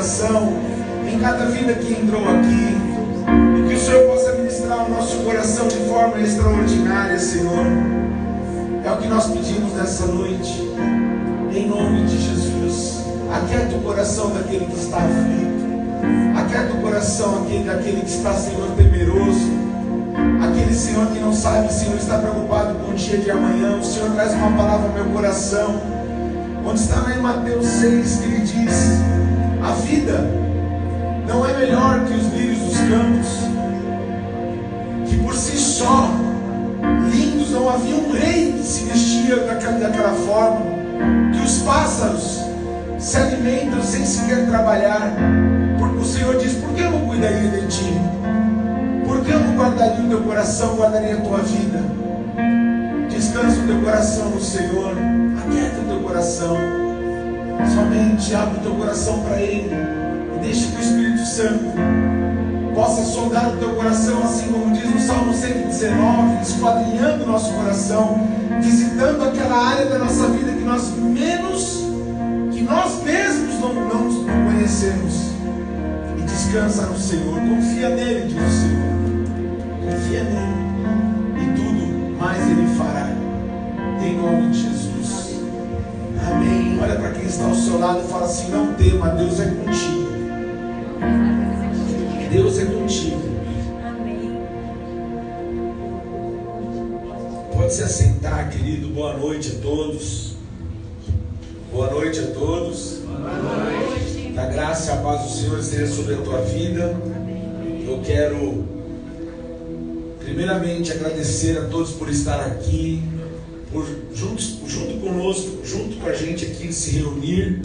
coração, em cada vida que entrou aqui, e que o Senhor possa ministrar o nosso coração de forma extraordinária, Senhor. É o que nós pedimos nessa noite, em nome de Jesus. Aquieta o coração daquele que está aflito, aquieta o coração daquele que está, Senhor, temeroso, aquele, Senhor, que não sabe, Senhor, está preocupado com o dia de amanhã. O Senhor traz uma palavra ao meu coração, onde está lá em Mateus 6, que ele diz: a vida não é melhor que os lírios dos campos, que por si só, lindos, não havia um rei que se vestia daquela forma, que os pássaros se alimentam sem sequer trabalhar. Porque o Senhor diz: por que eu não cuidaria de ti? Por que eu não guardaria o teu coração, guardaria a tua vida? Descansa o teu coração no Senhor, aquieta o teu coração, somente abre o teu coração para Ele, e deixa que o Espírito Santo possa soldar o teu coração, assim como diz no Salmo 119, esquadrinhando o nosso coração, visitando aquela área da nossa vida que nós mesmos não conhecemos. E descansa no Senhor, confia nele, diz o Senhor. Confia nele, e tudo mais Ele fará, em nome de Jesus. Amém. Olha para quem está ao seu lado e fala assim: não tema, Deus é contigo. Deus é contigo. Amém. Pode se assentar, querido. Boa noite a todos. Boa noite a todos. Boa noite. A graça e a paz do Senhor esteja sobre a tua vida. Eu quero primeiramente agradecer a todos por estar aqui, por junto conosco, junto com a gente aqui se reunir,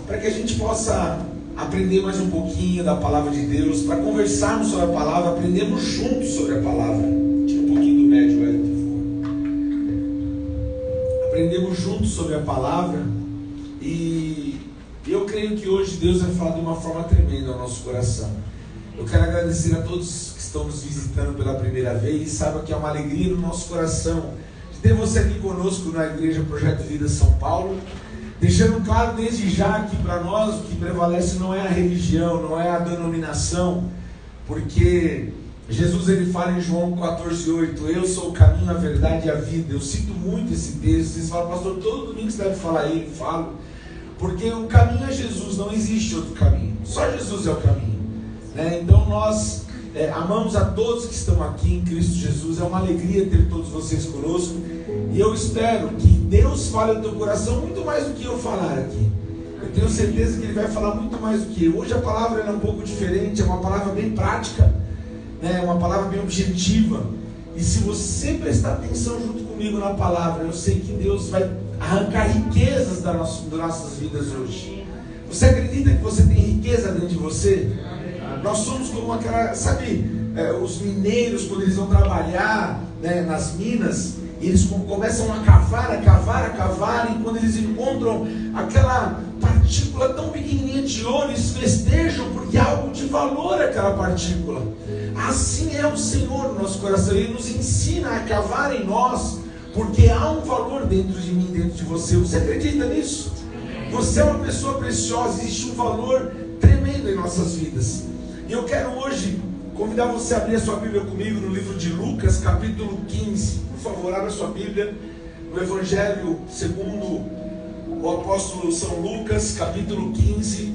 para que a gente possa aprender mais um pouquinho da palavra de Deus, para conversarmos sobre a palavra, aprendermos juntos sobre a palavra. Tira um pouquinho do médio, por favor. Aprendemos juntos sobre a palavra, e eu creio que hoje Deus vai falar de uma forma tremenda ao nosso coração. Eu quero agradecer a todos que estão nos visitando pela primeira vez. Saiba que é uma alegria no nosso coração de ter você aqui conosco na Igreja Projeto Vida São Paulo. Deixando claro desde já que para nós o que prevalece não é a religião, não é a denominação, porque Jesus ele fala em João 14:8, eu sou o caminho, a verdade e a vida. Eu cito muito esse texto. Vocês falam: pastor, todo domingo você deve falar ele, falo, porque o caminho é Jesus, não existe outro caminho, só Jesus é o caminho, né? Então nós amamos a todos que estão aqui em Cristo Jesus. É uma alegria ter todos vocês conosco, e eu espero que Deus fale ao teu coração muito mais do que eu falar aqui. Eu tenho certeza que Ele vai falar muito mais do que eu. Hoje a palavra é um pouco diferente, é uma palavra bem prática, né? Uma palavra bem objetiva, e se você prestar atenção junto comigo na palavra, eu sei que Deus vai arrancar riquezas das nossas vidas hoje. Você acredita que você tem riqueza dentro de você? Nós somos como aquela, sabe, os mineiros quando eles vão trabalhar, né, nas minas, e eles começam a cavar, e quando eles encontram aquela partícula tão pequenininha de ouro, eles festejam porque há algo de valor aquela partícula. Assim é o Senhor no nosso coração. Ele nos ensina a cavar em nós, porque há um valor dentro de mim, dentro de você. Você acredita nisso? Você é uma pessoa preciosa, existe um valor tremendo em nossas vidas. E eu quero hoje convidar você a abrir a sua Bíblia comigo no livro de Lucas, capítulo 15. Por favor, abra a sua Bíblia no Evangelho segundo o apóstolo São Lucas, capítulo 15.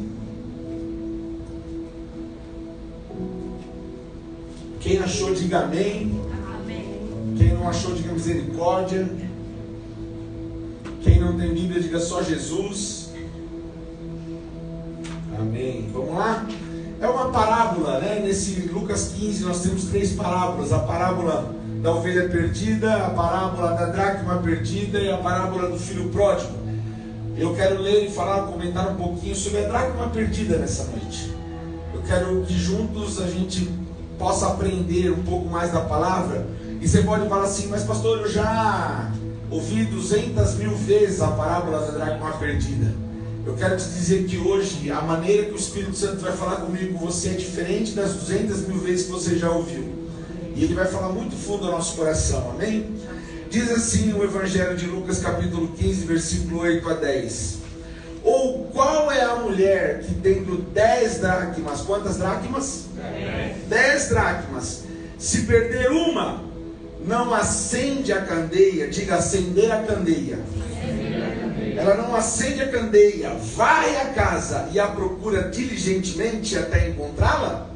Quem achou, diga amém. Amém. Quem não achou, diga misericórdia. Quem não tem Bíblia, diga só Jesus. Amém. Vamos lá? É uma parábola, né? Nesse Lucas 15 nós temos 3 parábolas: a parábola da ovelha perdida, a parábola da dracma perdida e a parábola do filho pródigo. Eu quero ler e falar, comentar um pouquinho sobre a dracma perdida nessa noite. Eu quero que juntos a gente possa aprender um pouco mais da palavra. E você pode falar assim: mas pastor, eu já ouvi 200.000 vezes a parábola da dracma perdida. Eu quero te dizer que hoje a maneira que o Espírito Santo vai falar comigo com você é diferente das 200.000 vezes que você já ouviu. E Ele vai falar muito fundo ao nosso coração, amém? Diz assim o Evangelho de Lucas capítulo 15, versículo 8 a 10. Ou qual é a mulher mulher que tendo 10 dracmas, quantas dracmas? 10 dracmas, se perder uma, não acende a candeia, diga acender a candeia. Ela não acende a candeia, vai à casa e a procura diligentemente até encontrá-la?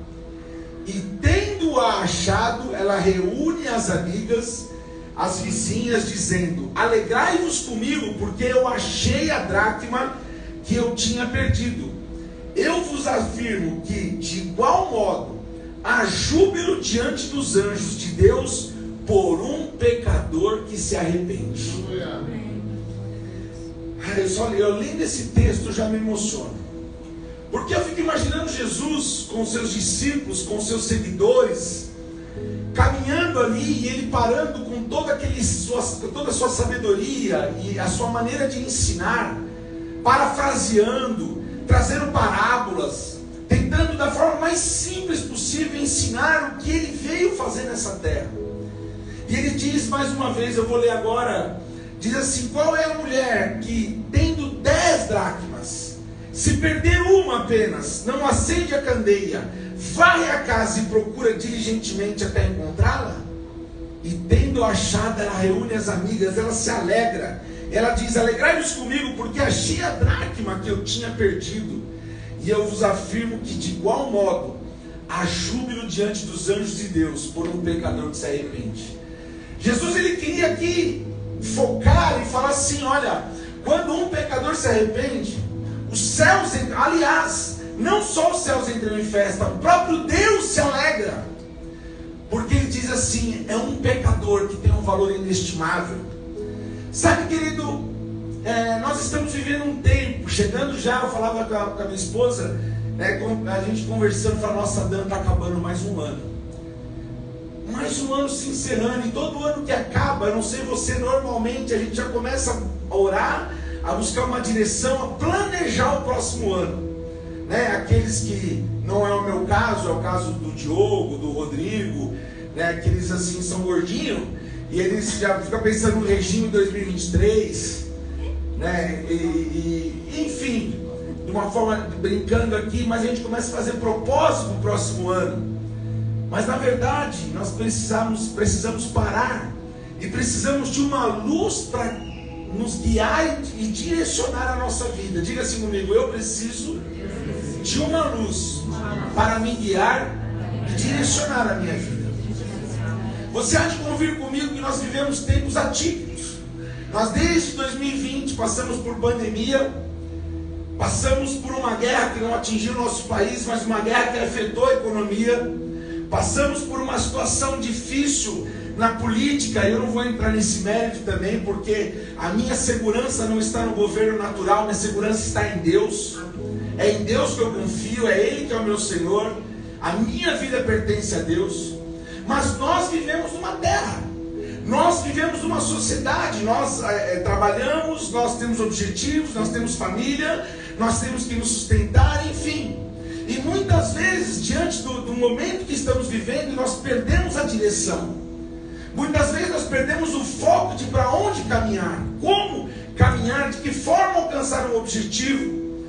E tendo-a achado, ela reúne as amigas, as vizinhas, dizendo: alegrai-vos comigo, porque eu achei a dracma que eu tinha perdido. Eu vos afirmo que, de igual modo, há júbilo diante dos anjos de Deus por um pecador que se arrepende. Eu lendo esse texto já me emociono, porque eu fico imaginando Jesus com seus discípulos, com seus seguidores, caminhando ali, e ele parando com toda a sua sabedoria e a sua maneira de ensinar, parafraseando, trazendo parábolas, tentando da forma mais simples possível ensinar o que ele veio fazer nessa terra. E ele diz mais uma vez, eu vou ler agora, diz assim: qual é a mulher que, tendo 10 dracmas, se perder uma apenas, não acende a candeia, vai à casa e procura diligentemente até encontrá-la? E tendo achado, ela reúne as amigas, ela se alegra, ela diz: alegrai-vos comigo, porque achei a dracma que eu tinha perdido. E eu vos afirmo que, de igual modo, há júbilo diante dos anjos de Deus por um pecador que se arrepende. Jesus, ele queria aqui focar e falar assim: olha, quando um pecador se arrepende, os céus, aliás, não só os céus entram em festa, o próprio Deus se alegra, porque ele diz assim: é um pecador que tem um valor inestimável. Sabe, querido, nós estamos vivendo um tempo, chegando já, eu falava com a minha esposa, a gente conversando, falando: nossa, Dan, está acabando mais um ano. Mais um ano se encerrando, e todo ano que acaba, eu não sei você, normalmente a gente já começa a orar, a buscar uma direção, a planejar o próximo ano, aqueles que, não é o meu caso, é o caso do Diogo, do Rodrigo, aqueles assim são gordinhos, e eles já ficam pensando no regime 2023, enfim, de uma forma, brincando aqui, mas a gente começa a fazer propósito no próximo ano. Mas na verdade, nós precisamos parar, e precisamos de uma luz para nos guiar e direcionar a nossa vida. Diga assim comigo: eu preciso de uma luz para me guiar e direcionar a minha vida. Você há de convir comigo que nós vivemos tempos atípicos. Nós desde 2020 passamos por pandemia, passamos por uma guerra que não atingiu o nosso país, mas uma guerra que afetou a economia. Passamos por uma situação difícil na política. Eu não vou entrar nesse mérito também, porque a minha segurança não está no governo natural, minha segurança está em Deus. É em Deus que eu confio, é Ele que é o meu Senhor. A minha vida pertence a Deus. Mas nós vivemos numa terra, nós vivemos numa sociedade, nós trabalhamos, nós temos objetivos, nós temos família, nós temos que nos sustentar, enfim. E muitas vezes, diante do momento que estamos vivendo, nós perdemos a direção. Muitas vezes nós perdemos o foco de para onde caminhar, como caminhar, de que forma alcançar um objetivo.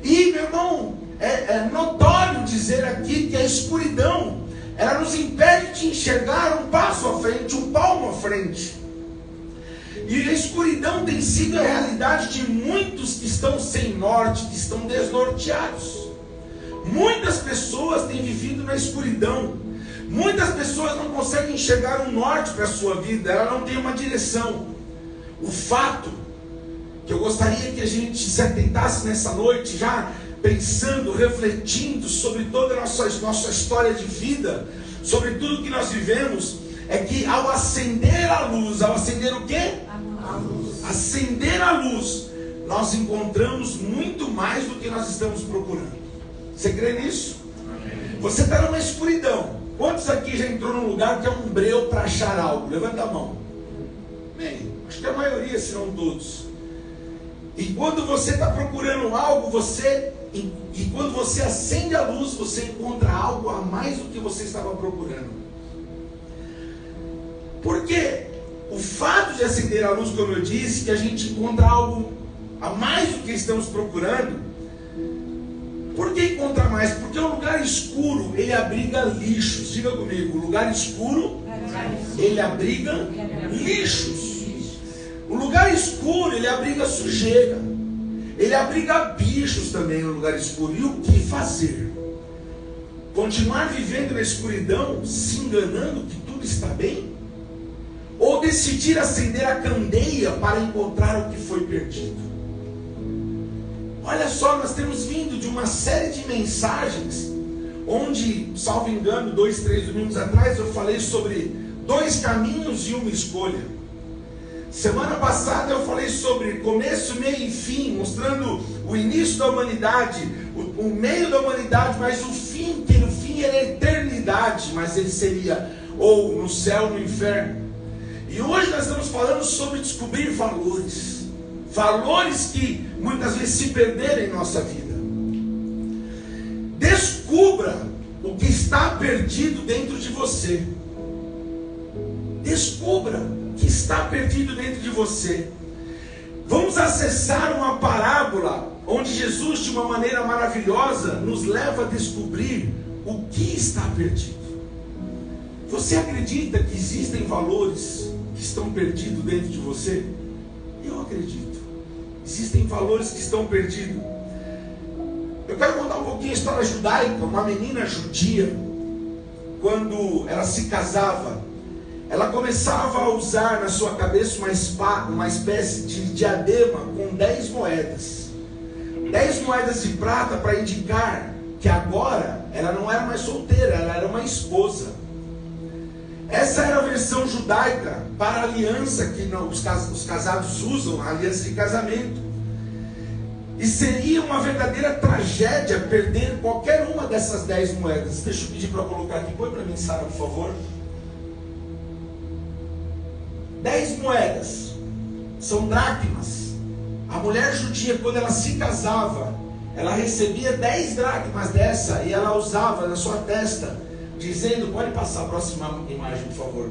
E, meu irmão, é notório dizer aqui que a escuridão, ela nos impede de enxergar um passo à frente, um palmo à frente. E a escuridão tem sido a realidade de muitos que estão sem norte, que estão desnorteados. Muitas pessoas têm vivido na escuridão. Muitas pessoas não conseguem enxergar um norte para a sua vida. Ela não tem uma direção. O fato que eu gostaria que a gente se atentasse nessa noite, já pensando, refletindo sobre toda a nossa história de vida, sobre tudo que nós vivemos, é que ao acender a luz, ao acender o quê? A luz. Acender a luz, nós encontramos muito mais do que nós estamos procurando. Você crê nisso? Amém. Você está numa escuridão. Quantos aqui já entrou num lugar que é um breu para achar algo? Levanta a mão. Bem, acho que a maioria, se não todos. E quando você está procurando algo, e quando você acende a luz, você encontra algo a mais do que você estava procurando. Porque o fato de acender a luz, como eu disse, que a gente encontra algo a mais do que estamos procurando, que encontrar mais? Porque o lugar escuro, ele abriga lixos. Diga comigo, o lugar escuro, ele abriga lixos. O lugar escuro, ele abriga sujeira. Ele abriga bichos também no lugar escuro. E o que fazer? Continuar vivendo na escuridão, se enganando que tudo está bem? Ou decidir acender a candeia para encontrar o que foi perdido? Olha só, nós temos vindo de uma série de mensagens, onde, salvo engano, 2, 3 domingos atrás, eu falei sobre 2 caminhos e uma escolha. Semana passada eu falei sobre começo, meio e fim, mostrando o início da humanidade, o meio da humanidade, mas o fim, que no fim era a eternidade, mas ele seria ou no céu ou no inferno. E hoje nós estamos falando sobre descobrir valores. Valores que muitas vezes se perderam em nossa vida. Descubra o que está perdido dentro de você. Descubra o que está perdido dentro de você. Vamos acessar uma parábola onde Jesus, de uma maneira maravilhosa, nos leva a descobrir o que está perdido. Você acredita que existem valores que estão perdidos dentro de você? Eu acredito. Existem valores que estão perdidos. Eu quero contar um pouquinho a história judaica. Uma menina judia, quando ela se casava, ela começava a usar na sua cabeça uma espécie de diadema com 10 moedas. 10 moedas de prata para indicar que agora ela não era mais solteira, ela era uma esposa. Essa era a versão judaica para a aliança que os casados usam, a aliança de casamento. E seria uma verdadeira tragédia perder qualquer uma dessas 10 moedas. Deixa eu pedir para colocar aqui, põe para mim, Sara, por favor. 10 moedas são dracmas. A mulher judia, quando ela se casava, ela recebia 10 dracmas dessa e ela usava na sua testa, dizendo, pode passar a próxima imagem, por favor.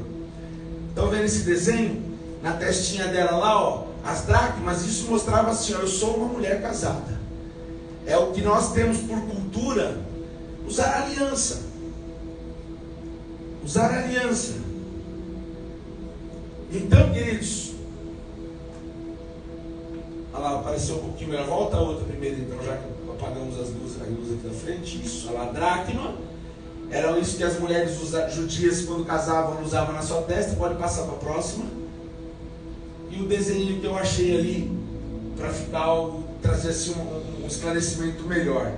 Estão vendo esse desenho? Na testinha dela lá, ó, as dracmas, isso mostrava assim, ó, eu sou uma mulher casada. É o que nós temos por cultura, usar aliança. Usar aliança. Então, queridos, olha lá, apareceu um pouquinho melhor. Volta a outra primeiro, então, já que apagamos as luzes, a luz aqui da frente. Isso, olha lá, dracma. Era isso que as mulheres judias, quando casavam, usavam na sua testa. Pode passar para a próxima. E o desenho que eu achei ali, para ficar trazer assim um esclarecimento melhor.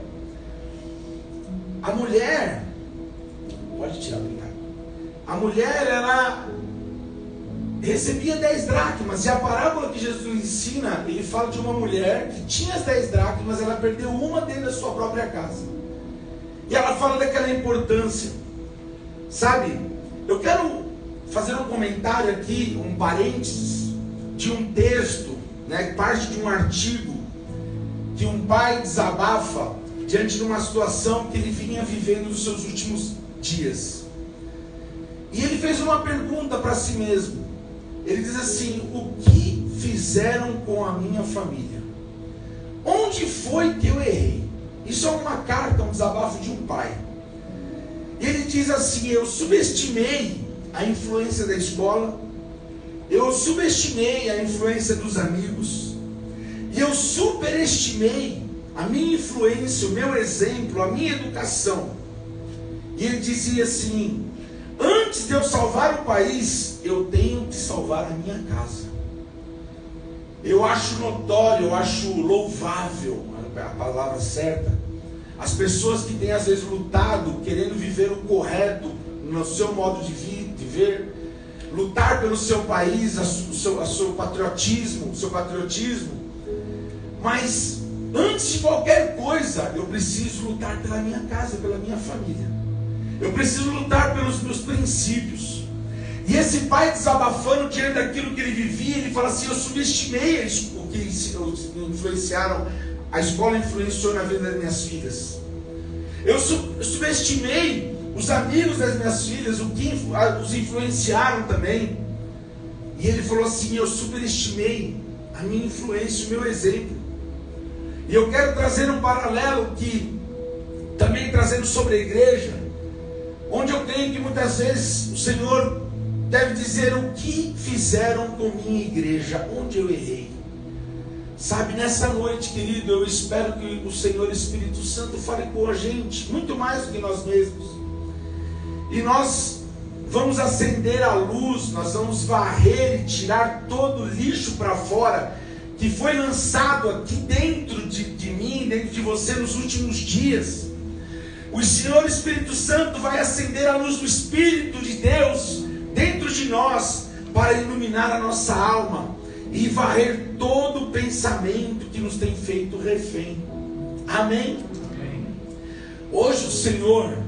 A mulher, pode tirar, obrigado. A mulher, ela recebia 10 dracmas, e a parábola que Jesus ensina, ele fala de uma mulher que tinha as 10 dracmas, ela perdeu uma dentro da sua própria casa, e ela fala daquela importância, sabe? Eu quero fazer um comentário aqui, um parênteses, de um texto, né, parte de um artigo, que um pai desabafa, diante de uma situação que ele vinha vivendo nos seus últimos dias, e ele fez uma pergunta para si mesmo. Ele diz assim, o que fizeram com a minha família? Onde foi que eu errei? Isso é uma carta, um desabafo de um pai. Ele diz assim, eu subestimei a influência da escola, eu subestimei a influência dos amigos, e eu superestimei a minha influência, o meu exemplo, a minha educação. E ele dizia assim, antes de eu salvar o país, eu tenho que salvar a minha casa. Eu acho notório, eu acho louvável, a palavra certa, as pessoas que têm às vezes lutado, querendo viver o correto no seu modo de viver, lutar pelo seu país, o seu patriotismo, mas antes de qualquer coisa, eu preciso lutar pela minha casa, pela minha família. Eu preciso lutar pelos meus princípios. E esse pai desabafando diante daquilo que ele vivia, ele fala assim, eu subestimei o que influenciaram, a escola influenciou na vida das minhas filhas. Eu subestimei os amigos das minhas filhas, o que os influenciaram também. E ele falou assim, eu superestimei a minha influência, o meu exemplo. E eu quero trazer um paralelo que também trazendo sobre a igreja, onde eu creio que muitas vezes o Senhor deve dizer o que fizeram com minha igreja, onde eu errei. Sabe, nessa noite, querido, eu espero que o Senhor Espírito Santo fale com a gente, muito mais do que nós mesmos. E nós vamos acender a luz, nós vamos varrer e tirar todo o lixo para fora, que foi lançado aqui dentro de mim, dentro de você nos últimos dias. O Senhor Espírito Santo vai acender a luz do Espírito de Deus dentro de nós, para iluminar a nossa alma e varrer todo o pensamento que nos tem feito refém. Amém? Amém. Hoje o Senhor,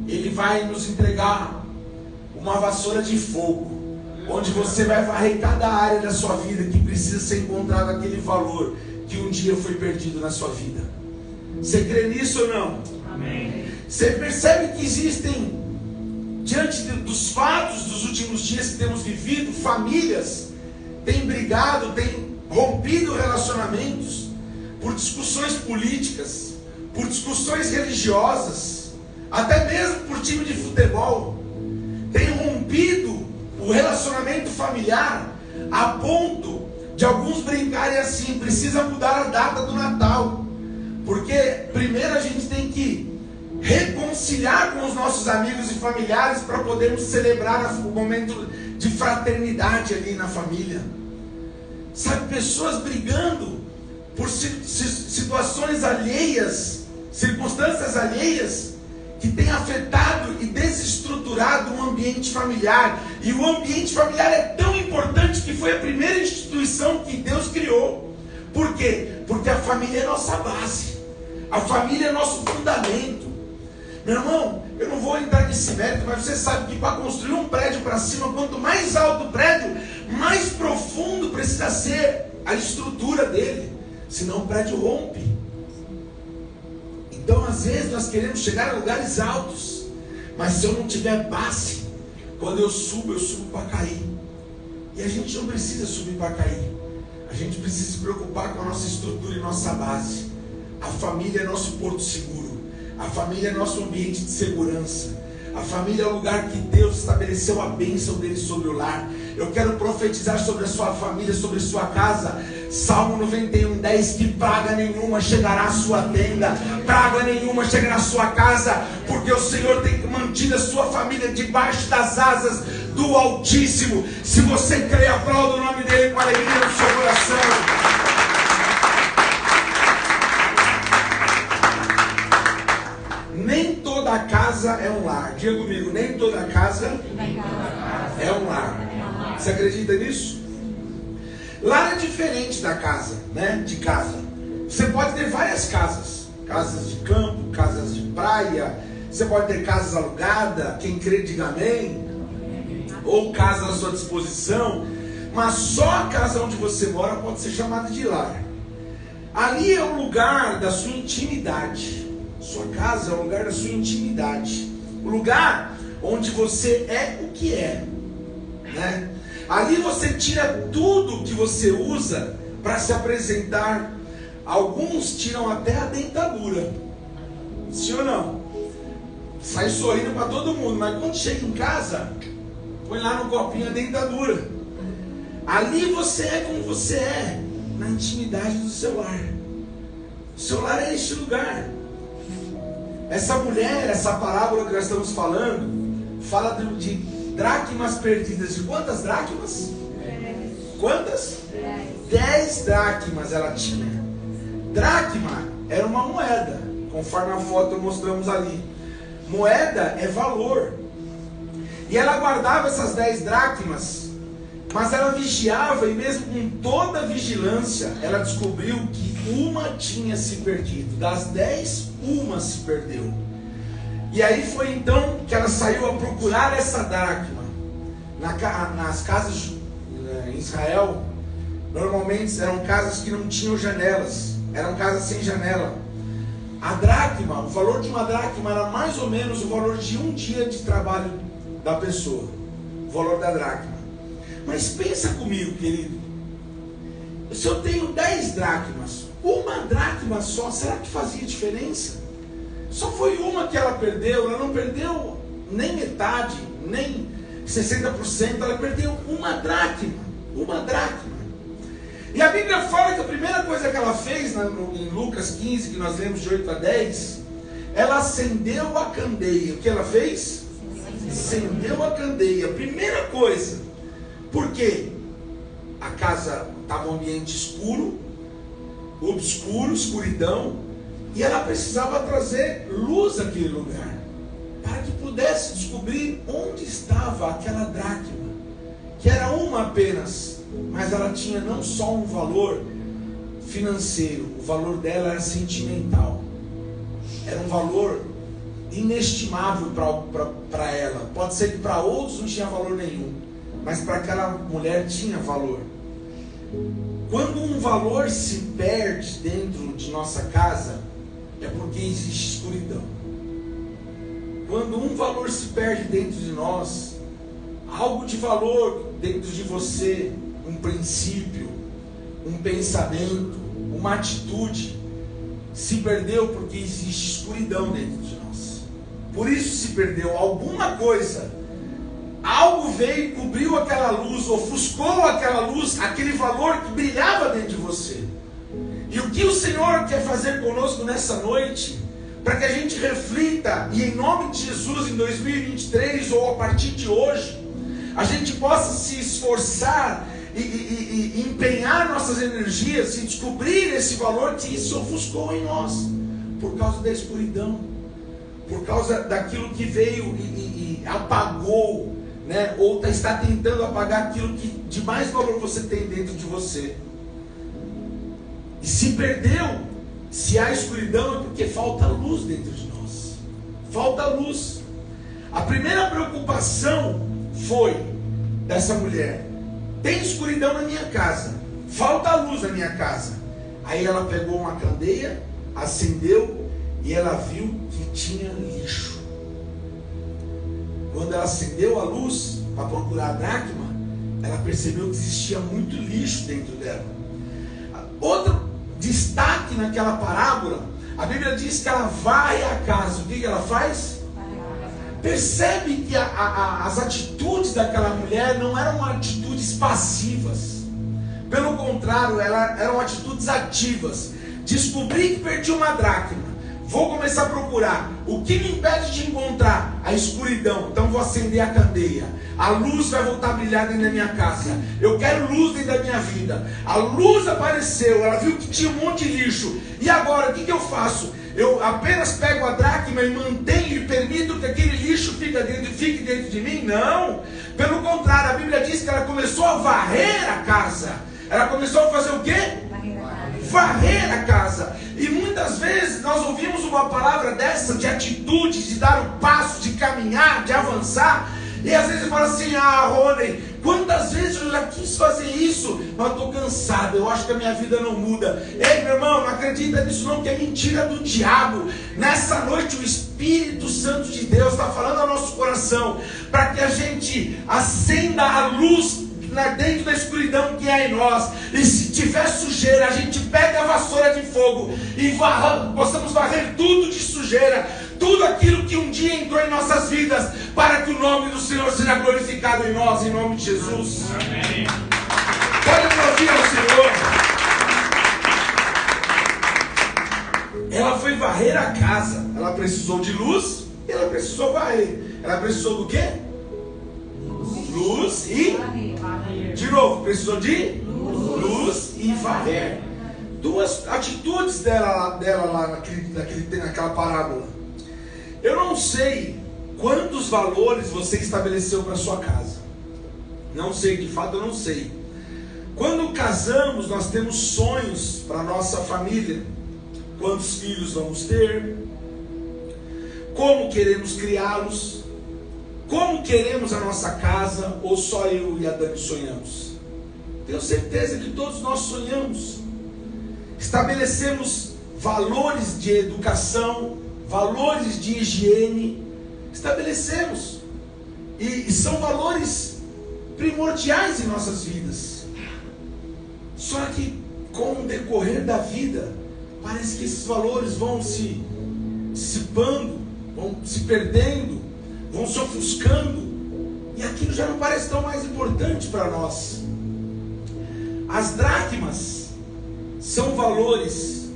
Ele vai nos entregar uma vassoura de fogo, onde você vai varrer cada área da sua vida que precisa ser encontrado aquele valor que um dia foi perdido na sua vida. Você crê nisso ou não? Amém. Você percebe que existem, diante dos fatos dos últimos dias que temos vivido, famílias têm brigado, têm rompido relacionamentos por discussões políticas, por discussões religiosas, até mesmo por time de futebol. Tem rompido o relacionamento familiar a ponto de alguns brincarem assim: precisa mudar a data do Natal, porque primeiro a gente tem que reconciliar com os nossos amigos e familiares para podermos celebrar o momento de fraternidade ali na família. Sabe, pessoas brigando por situações alheias, circunstâncias alheias, que tem afetado e desestruturado o ambiente familiar. E o ambiente familiar é tão importante que foi a primeira instituição que Deus criou. Por quê? Porque a família é nossa base, a família é nosso fundamento. Meu irmão, eu não vou entrar nesse mérito, mas você sabe que para construir um prédio para cima, quanto mais alto o prédio, mais profundo precisa ser a estrutura dele, senão o prédio rompe. Então às vezes nós queremos chegar a lugares altos, mas se eu não tiver base, quando eu subo para cair. E a gente não precisa subir para cair, a gente precisa se preocupar com a nossa estrutura e nossa base. A família é nosso porto seguro, a família é nosso ambiente de segurança, a família é o lugar que Deus estabeleceu a bênção dele sobre o lar. Eu quero profetizar sobre a sua família, sobre a sua casa. Salmo 91:10, que praga nenhuma chegará à sua tenda, praga nenhuma chegará à sua casa, porque o Senhor tem mantido a sua família debaixo das asas do Altíssimo. Se você crê, aplauda o nome dele com alegria no seu coração. Nem toda casa é um lar. Diga comigo, nem toda casa é um lar. Você acredita nisso? Lar é diferente da casa, né? De casa. Você pode ter várias casas. Casas de campo, casas de praia. Você pode ter casas alugadas. Quem crê, diga amém. Ou casa à sua disposição. Mas só a casa onde você mora pode ser chamada de lar. Ali é o lugar da sua intimidade. Sua casa é o lugar da sua intimidade, o lugar onde você é o que é, né? Ali você tira tudo que você usa para se apresentar. Alguns tiram até a dentadura, sim ou não? Sai sorrindo para todo mundo, mas quando chega em casa, põe lá no copinho a dentadura. Ali você é como você é, na intimidade do seu lar. O seu lar é este lugar. Essa mulher, essa parábola que nós estamos falando, fala de dracmas perdidas. De quantas dracmas? 10. Quantas? 10 dracmas ela tinha. Dracma era uma moeda, conforme a foto mostramos ali. Moeda é valor. E ela guardava essas 10 dracmas, mas ela vigiava, e mesmo com toda a vigilância, ela descobriu que uma tinha se perdido. Das 10, uma se perdeu. E aí foi então que ela saiu a procurar essa dracma. Nas casas em Israel, normalmente eram casas que não tinham janelas, eram casas sem janela. A dracma, o valor de uma dracma era mais ou menos o valor de um dia de trabalho da pessoa, o valor da dracma. Mas pensa comigo, querido, se eu tenho 10 dracmas, uma dracma só, será que fazia diferença? Só foi uma que ela perdeu. Ela não perdeu nem metade, nem 60%. Ela perdeu uma dracma. Uma dracma. E a Bíblia fala que a primeira coisa que ela fez em Lucas 15, que nós lemos de 8 a 10, ela acendeu a candeia. O que ela fez? Acendeu a candeia. Primeira coisa. Por quê? A casa estava um ambiente escuro, obscuro, escuridão, e ela precisava trazer luz àquele lugar, para que pudesse descobrir onde estava aquela dracma, que era uma apenas, mas ela tinha não só um valor financeiro, o valor dela era sentimental, era um valor inestimável para ela. Pode ser que para outros não tinha valor nenhum, mas para aquela mulher tinha valor. Quando um valor se perde dentro de nossa casa, é porque existe escuridão. Quando um valor se perde dentro de nós, algo de valor dentro de você, um princípio, um pensamento, uma atitude, se perdeu porque existe escuridão dentro de nós. Por isso se perdeu alguma coisa. Algo veio e cobriu aquela luz, ofuscou aquela luz, aquele valor que brilhava dentro de você. E o que o Senhor quer fazer conosco nessa noite, para que a gente reflita, e em nome de Jesus, em 2023, ou a partir de hoje, a gente possa se esforçar e empenhar nossas energias e descobrir esse valor que se ofuscou em nós, por causa da escuridão, por causa daquilo que veio e apagou, né? Ou está tentando apagar aquilo que de mais valor você tem dentro de você. E se perdeu, se há escuridão, é porque falta luz dentro de nós. Falta luz. A primeira preocupação foi dessa mulher: tem escuridão na minha casa, falta luz na minha casa. Aí ela pegou uma candeia, acendeu e ela viu que tinha lixo. Quando ela acendeu a luz para procurar a dracma, ela percebeu que existia muito lixo dentro dela. Outro destaque naquela parábola, a Bíblia diz que ela vai à casa. O que ela faz? Percebe que as atitudes daquela mulher não eram atitudes passivas. Pelo contrário, eram atitudes ativas. Descobri que perdi uma dracma, vou começar a procurar. O que me impede de encontrar? A escuridão. Então vou acender a candeia. A luz vai voltar a brilhar dentro da minha casa. Eu quero luz dentro da minha vida. A luz apareceu. Ela viu que tinha um monte de lixo. E agora, o que eu faço? Eu apenas pego a dracma e mantenho e permito que aquele lixo fique dentro de mim? Não. Pelo contrário, a Bíblia diz que ela começou a varrer a casa. Ela começou a fazer o quê? Varrer a casa. E muitas vezes nós ouvimos uma palavra dessa, de atitude, de dar o passo, de caminhar, de avançar, e às vezes fala assim: ah, Rony, quantas vezes eu já quis fazer isso, mas estou cansado, eu acho que a minha vida não muda. Ei, meu irmão, não acredita nisso não, que é mentira do diabo. Nessa noite o Espírito Santo de Deus está falando ao nosso coração, para que a gente acenda a luz dentro da escuridão que é em nós. E se tiver sujeira, a gente pega a vassoura de fogo e possamos varrer tudo de sujeira, tudo aquilo que um dia entrou em nossas vidas, para que o nome do Senhor seja glorificado em nós, em nome de Jesus. Amém. Pode aplaudir ao Senhor. Ela foi varrer a casa. Ela precisou de luz e ela precisou varrer. Ela precisou do quê? Luz e... De novo, precisou de luz e varrer. Duas atitudes dela lá naquela parábola. Eu não sei quantos valores você estabeleceu para sua casa. Não sei, de fato eu não sei. Quando casamos, nós temos sonhos para a nossa família. Quantos filhos vamos ter? Como queremos criá-los? Como queremos a nossa casa? Ou só eu e a Dani sonhamos? Tenho certeza que todos nós sonhamos. Estabelecemos valores de educação, valores de higiene. Estabelecemos. E são valores primordiais em nossas vidas. Só que com o decorrer da vida, parece que esses valores vão se dissipando, vão se perdendo, vão se ofuscando, e aquilo já não parece tão mais importante para nós. As dracmas são valores,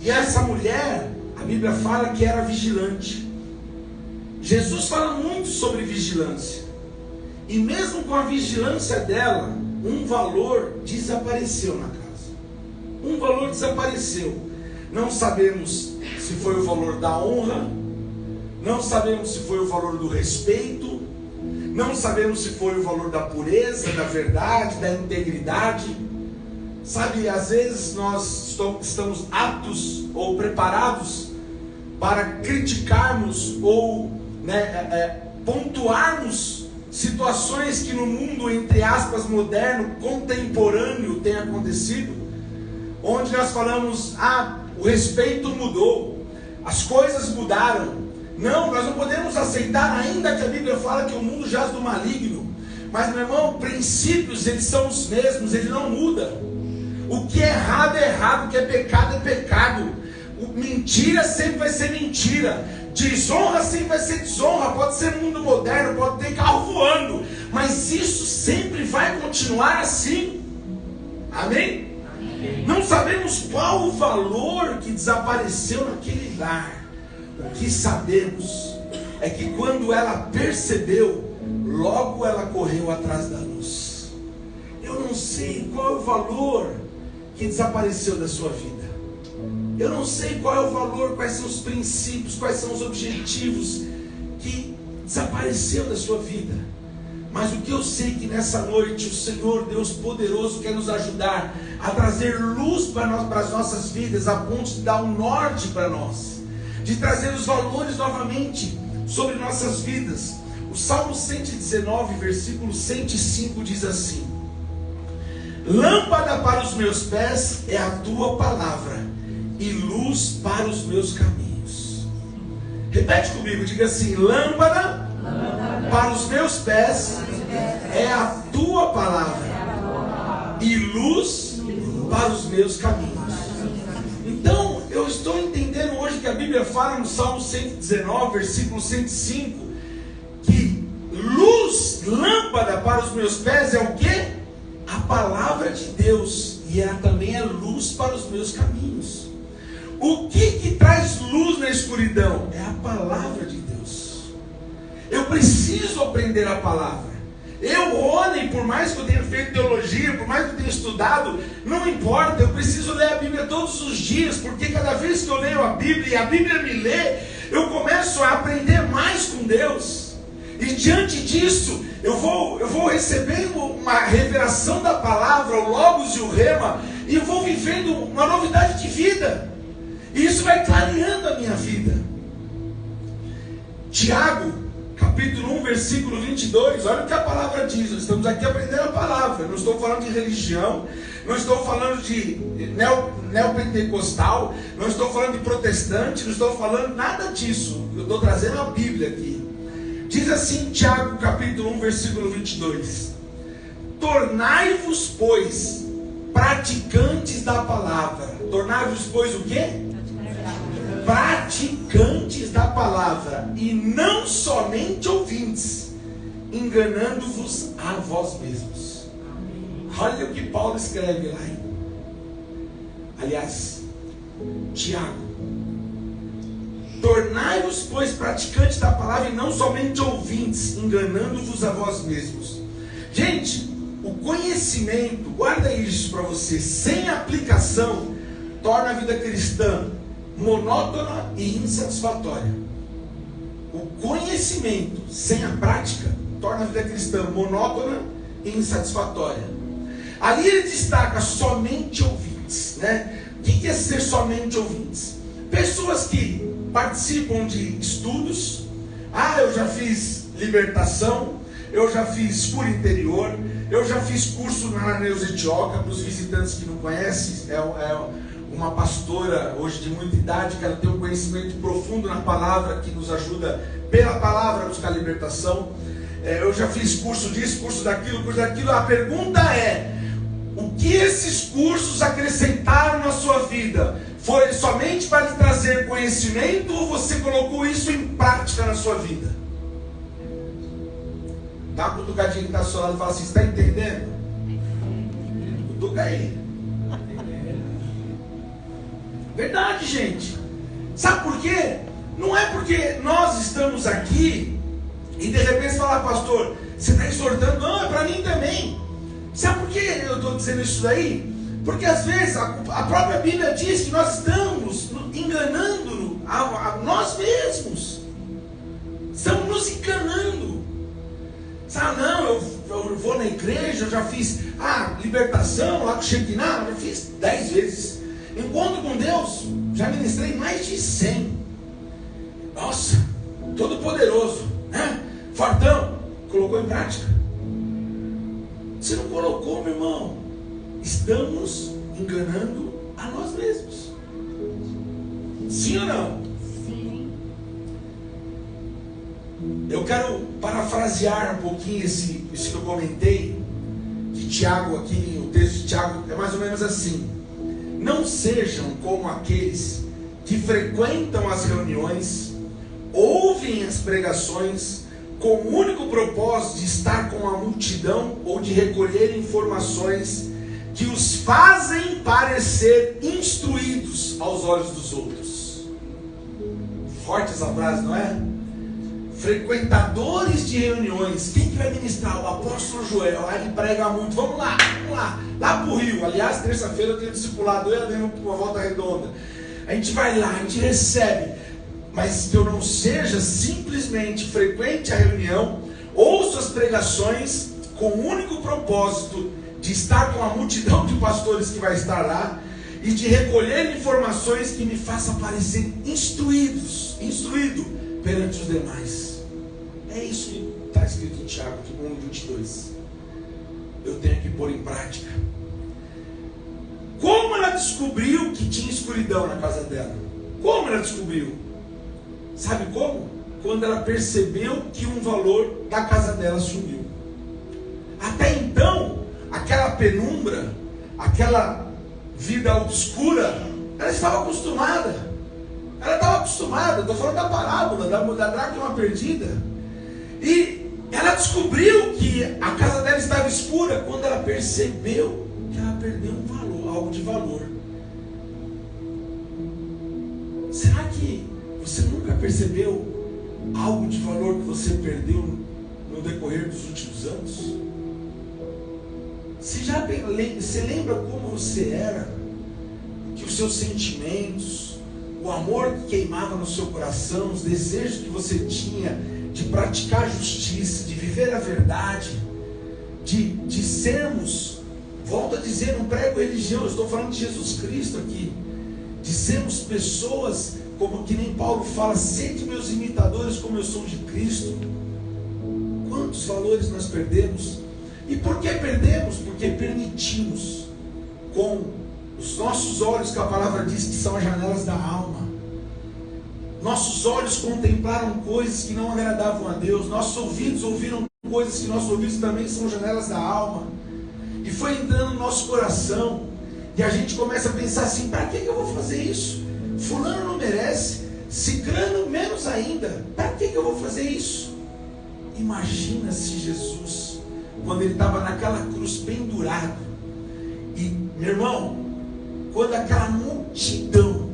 e essa mulher, a Bíblia fala que era vigilante. Jesus fala muito sobre vigilância, e mesmo com a vigilância dela, um valor desapareceu na casa. Um valor desapareceu. Não sabemos se foi o valor da honra, não sabemos se foi o valor do respeito, não sabemos se foi o valor da pureza, da verdade, da integridade. Sabe, às vezes nós estamos aptos ou preparados para criticarmos ou pontuarmos situações que no mundo, entre aspas, moderno, contemporâneo, tem acontecido, onde nós falamos, o respeito mudou, as coisas mudaram. Não, nós não podemos aceitar, ainda que a Bíblia fala que o mundo jaz do maligno, mas, meu irmão, princípios, eles são os mesmos, eles não mudam. O que é errado é errado, o que é pecado. Mentira sempre vai ser mentira, desonra sempre vai ser desonra. Pode ser mundo moderno, pode ter carro voando, mas isso sempre vai continuar assim. Amém? Amém. Não sabemos qual o valor que desapareceu naquele lar. O que sabemos é que quando ela percebeu, logo ela correu atrás da luz. Eu não sei qual é o valor que desapareceu da sua vida. Eu não sei qual é o valor, quais são os princípios, quais são os objetivos que desapareceu da sua vida. Mas o que eu sei é que nessa noite o Senhor Deus poderoso quer nos ajudar a trazer luz para as nossas vidas, a ponto de dar um norte para nós, de trazer os valores novamente sobre nossas vidas. O Salmo 119, versículo 105 diz assim: lâmpada para os meus pés é a tua palavra, e luz para os meus caminhos. Repete comigo, diga assim: lâmpada para os meus pés é a tua palavra, e luz para os meus caminhos. Então, eu estou entendendo hoje que a Bíblia fala no Salmo 119, versículo 105, que luz, lâmpada para os meus pés é o quê? A palavra de Deus, e ela também é luz para os meus caminhos. O que traz luz na escuridão? É a palavra de Deus. Eu preciso aprender a palavra. E por mais que eu tenha feito teologia, por mais que eu tenha estudado, não importa, eu preciso ler a Bíblia todos os dias, porque cada vez que eu leio a Bíblia e a Bíblia me lê, eu começo a aprender mais com Deus. E diante disso, eu vou recebendo uma revelação da palavra, o Logos e o Rema, e eu vou vivendo uma novidade de vida. E isso vai clareando a minha vida. Tiago, capítulo 1, versículo 22, olha o que a palavra diz. Nós estamos aqui aprendendo a palavra. Eu não estou falando de religião, não estou falando de neopentecostal, não estou falando de protestante, não estou falando nada disso. Eu estou trazendo a Bíblia aqui. Diz assim, Tiago, capítulo 1, versículo 22: tornai-vos, pois, praticantes da palavra. Tornai-vos, pois, o quê? Praticantes da palavra, e não somente ouvintes, enganando-vos a vós mesmos. Olha o que Paulo escreve lá Tiago: tornai-vos, pois, praticantes da palavra, e não somente ouvintes, enganando-vos a vós mesmos. Gente, o conhecimento, guarda isso para você, sem aplicação, torna a vida cristã monótona e insatisfatória. O conhecimento sem a prática torna a vida cristã monótona e insatisfatória. Ali ele destaca somente ouvintes, né? O que é ser somente ouvintes? Pessoas que participam de estudos. Eu já fiz libertação, eu já fiz cura interior, eu já fiz curso na Neuza Etioca. Para os visitantes que não conhecem, uma pastora hoje de muita idade, que ela tem um conhecimento profundo na palavra, que nos ajuda pela palavra a buscar libertação. Eu já fiz curso disso, curso daquilo. A pergunta é: o que esses cursos acrescentaram na sua vida? Foi somente para lhe trazer conhecimento ou você colocou isso em prática na sua vida? Dá uma cutucadinha que está ao seu lado e fala assim: está entendendo? Cutuca aí. Verdade, gente. Sabe por quê? Não é porque nós estamos aqui e de repente falar: pastor, você está exortando? Não, é para mim também. Sabe por que eu estou dizendo isso daí? Porque às vezes a própria Bíblia diz que nós estamos enganando a nós mesmos. Estamos nos enganando. Sabe, não, eu vou na igreja, eu já fiz libertação, lá com Shekinah, já fiz 10 vezes. Encontro com Deus, já ministrei mais de 100. Nossa, todo poderoso, né? Fortão, colocou em prática? Você não colocou, meu irmão. Estamos enganando a nós mesmos. Sim ou não? Sim. Eu quero parafrasear um pouquinho isso que eu comentei de Tiago aqui. O texto de Tiago é mais ou menos assim: não sejam como aqueles que frequentam as reuniões, ouvem as pregações com o único propósito de estar com a multidão ou de recolher informações que os fazem parecer instruídos aos olhos dos outros. Forte essa frase, não é? Frequentadores de reuniões. Quem que vai ministrar? O apóstolo Joel. Ele prega muito. Vamos lá. Lá pro Rio. Aliás, terça-feira eu tenho discipulado. Eu e uma volta redonda. A gente vai lá, a gente recebe. Mas que eu não seja simplesmente frequente a reunião, ouço as pregações com o único propósito de estar com a multidão de pastores que vai estar lá e de recolher informações que me façam parecer instruído perante os demais. É isso que está escrito em Tiago, 1:22. Eu tenho que pôr em prática. Como ela descobriu que tinha escuridão na casa dela? Como ela descobriu? Sabe como? Quando ela percebeu que um valor da casa dela sumiu. Até então, aquela penumbra, aquela vida obscura, ela estava acostumada. Estou falando da parábola, da dracma perdida. E ela descobriu que a casa dela estava escura quando ela percebeu que ela perdeu um valor, algo de valor. Será que você nunca percebeu algo de valor que você perdeu no decorrer dos últimos anos? Você lembra como você era? Que os seus sentimentos, o amor que queimava no seu coração, os desejos que você tinha de praticar a justiça, de viver a verdade, de sermos, volto a dizer, não prego religião, eu estou falando de Jesus Cristo aqui, de sermos pessoas, como que nem Paulo fala, sede meus imitadores como eu sou de Cristo. Quantos valores nós perdemos? E por que perdemos? Porque permitimos com os nossos olhos, que a palavra diz que são as janelas da alma. Nossos olhos contemplaram coisas que não agradavam a Deus. Nossos ouvidos ouviram coisas que nossos ouvidos também são janelas da alma. E foi entrando no nosso coração. E a gente começa a pensar assim: para que eu vou fazer isso? Fulano não merece, ciclano menos ainda. Para que eu vou fazer isso? Imagina se Jesus, quando ele estava naquela cruz pendurado, e meu irmão, quando aquela multidão